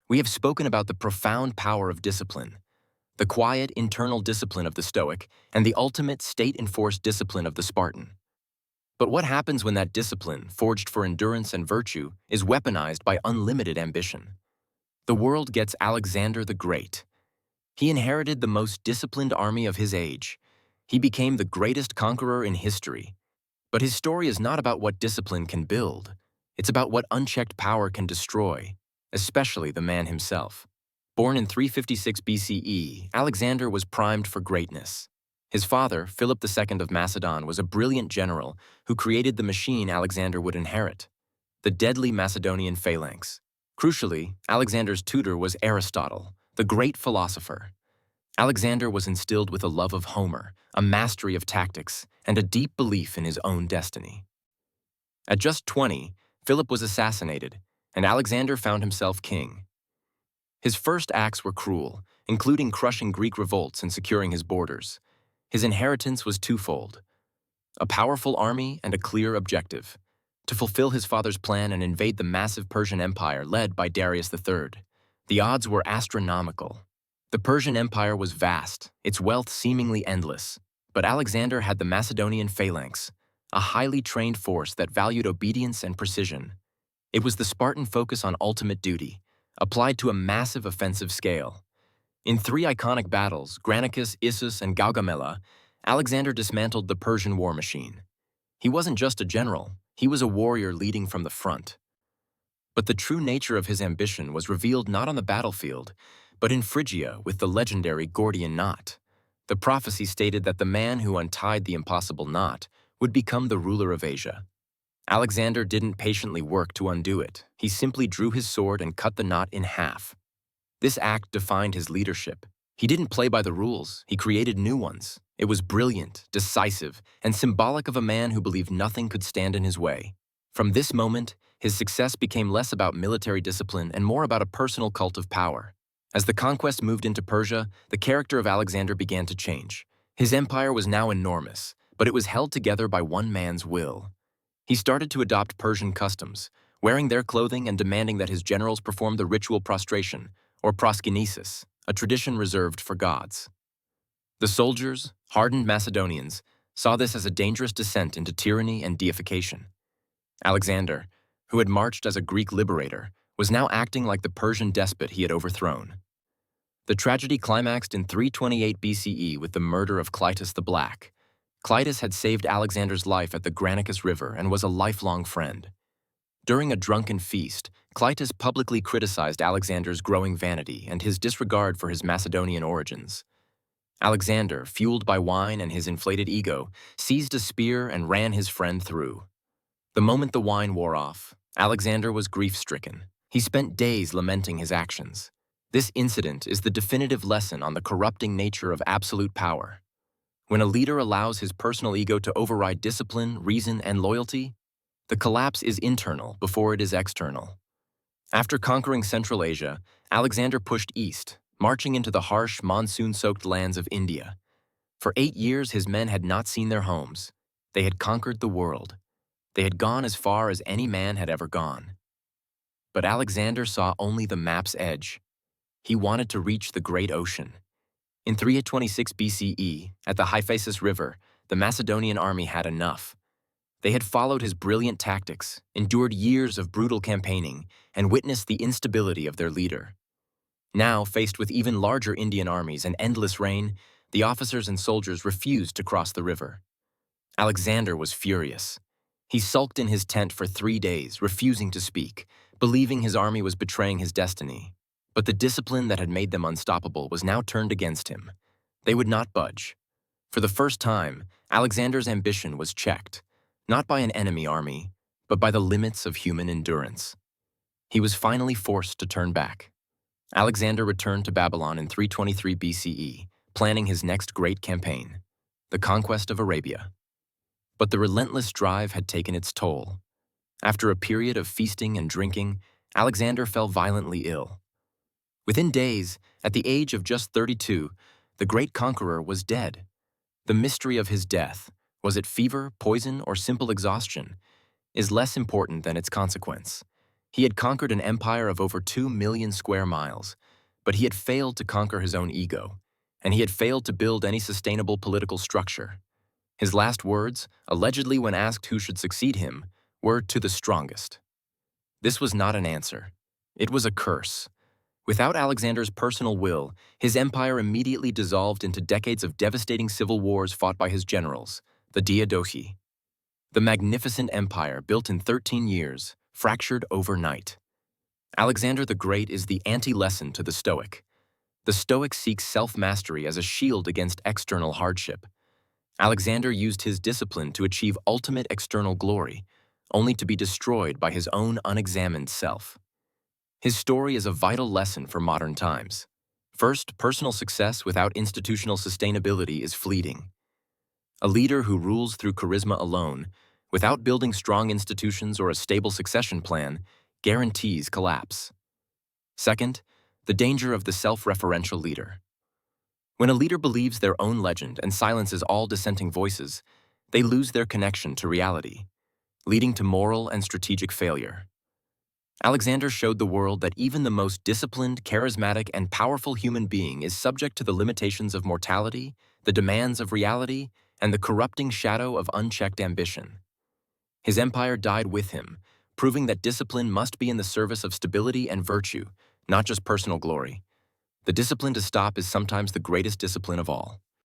We have spoken about the profound power of discipline, the quiet internal discipline of the Stoic, and the ultimate state-enforced discipline of the Spartan. But what happens when that discipline, forged for endurance and virtue, is weaponized by unlimited ambition? The world gets Alexander the Great. He inherited the most disciplined army of his age. He became the greatest conqueror in history. But his story is not about what discipline can build. It's about what unchecked power can destroy, especially the man himself. Born in 356 BCE, Alexander was primed for greatness. His father, Philip II of Macedon, was a brilliant general who created the machine Alexander would inherit, the deadly Macedonian phalanx. Crucially, Alexander's tutor was Aristotle, the great philosopher. Alexander was instilled with a love of Homer, a mastery of tactics, and a deep belief in his own destiny. At just 20, Philip was assassinated, and Alexander found himself king. His first acts were cruel, including crushing Greek revolts and securing his borders. His inheritance was twofold: a powerful army and a clear objective, to fulfill his father's plan and invade the massive Persian Empire led by Darius III. The odds were astronomical. The Persian Empire was vast, its wealth seemingly endless, but Alexander had the Macedonian phalanx, a highly trained force that valued obedience and precision. It was the Spartan focus on ultimate duty, applied to a massive offensive scale. In 3 iconic battles, Granicus, Issus, and Gaugamela, Alexander dismantled the Persian war machine. He wasn't just a general, he was a warrior leading from the front. But the true nature of his ambition was revealed not on the battlefield, but in Phrygia with the legendary Gordian Knot. The prophecy stated that the man who untied the impossible knot would become the ruler of Asia. Alexander didn't patiently work to undo it. He simply drew his sword and cut the knot in half. This act defined his leadership. He didn't play by the rules, he created new ones. It was brilliant, decisive, and symbolic of a man who believed nothing could stand in his way. From this moment, his success became less about military discipline and more about a personal cult of power. As the conquest moved into Persia, the character of Alexander began to change. His empire was now enormous, but it was held together by one man's will. He started to adopt Persian customs, wearing their clothing and demanding that his generals perform the ritual prostration, or proskinesis, a tradition reserved for gods. The soldiers, hardened Macedonians, saw this as a dangerous descent into tyranny and deification. Alexander, who had marched as a Greek liberator, was now acting like the Persian despot he had overthrown. The tragedy climaxed in 328 BCE with the murder of Cleitus the Black. Cleitus had saved Alexander's life at the Granicus River and was a lifelong friend. During a drunken feast, Cleitus publicly criticized Alexander's growing vanity and his disregard for his Macedonian origins. Alexander, fueled by wine and his inflated ego, seized a spear and ran his friend through. The moment the wine wore off, Alexander was grief-stricken. He spent days lamenting his actions. This incident is the definitive lesson on the corrupting nature of absolute power. When a leader allows his personal ego to override discipline, reason, and loyalty, the collapse is internal before it is external. After conquering Central Asia, Alexander pushed east, marching into the harsh, monsoon-soaked lands of India. For 8 years, his men had not seen their homes. They had conquered the world. They had gone as far as any man had ever gone. But Alexander saw only the map's edge. He wanted to reach the great ocean. In 326 BCE, at the Hyphasis River, the Macedonian army had enough. They had followed his brilliant tactics, endured years of brutal campaigning, and witnessed the instability of their leader. Now, faced with even larger Indian armies and endless rain, the officers and soldiers refused to cross the river. Alexander was furious. He sulked in his tent for 3 days, refusing to speak, believing his army was betraying his destiny. But the discipline that had made them unstoppable was now turned against him. They would not budge. For the first time, Alexander's ambition was checked, not by an enemy army, but by the limits of human endurance. He was finally forced to turn back. Alexander returned to Babylon in 323 BCE, planning his next great campaign, the conquest of Arabia. But the relentless drive had taken its toll. After a period of feasting and drinking, Alexander fell violently ill. Within days, at the age of just 32, the great conqueror was dead. The mystery of his death, was it fever, poison, or simple exhaustion, is less important than its consequence. He had conquered an empire of over 2 million square miles, but he had failed to conquer his own ego, and he had failed to build any sustainable political structure. His last words, allegedly when asked who should succeed him, were "to the strongest." This was not an answer. It was a curse. Without Alexander's personal will, his empire immediately dissolved into decades of devastating civil wars fought by his generals, the Diadochi. The magnificent empire, built in 13 years, fractured overnight. Alexander the Great is the anti-lesson to the Stoic. The Stoic seeks self-mastery as a shield against external hardship. Alexander used his discipline to achieve ultimate external glory, only to be destroyed by his own unexamined self. His story is a vital lesson for modern times. First, personal success without institutional sustainability is fleeting. A leader who rules through charisma alone, without building strong institutions or a stable succession plan, guarantees collapse. Second, the danger of the self-referential leader. When a leader believes their own legend and silences all dissenting voices, they lose their connection to reality, leading to moral and strategic failure. Alexander showed the world that even the most disciplined, charismatic, and powerful human being is subject to the limitations of mortality, the demands of reality, and the corrupting shadow of unchecked ambition. His empire died with him, proving that discipline must be in the service of stability and virtue, not just personal glory. The discipline to stop is sometimes the greatest discipline of all.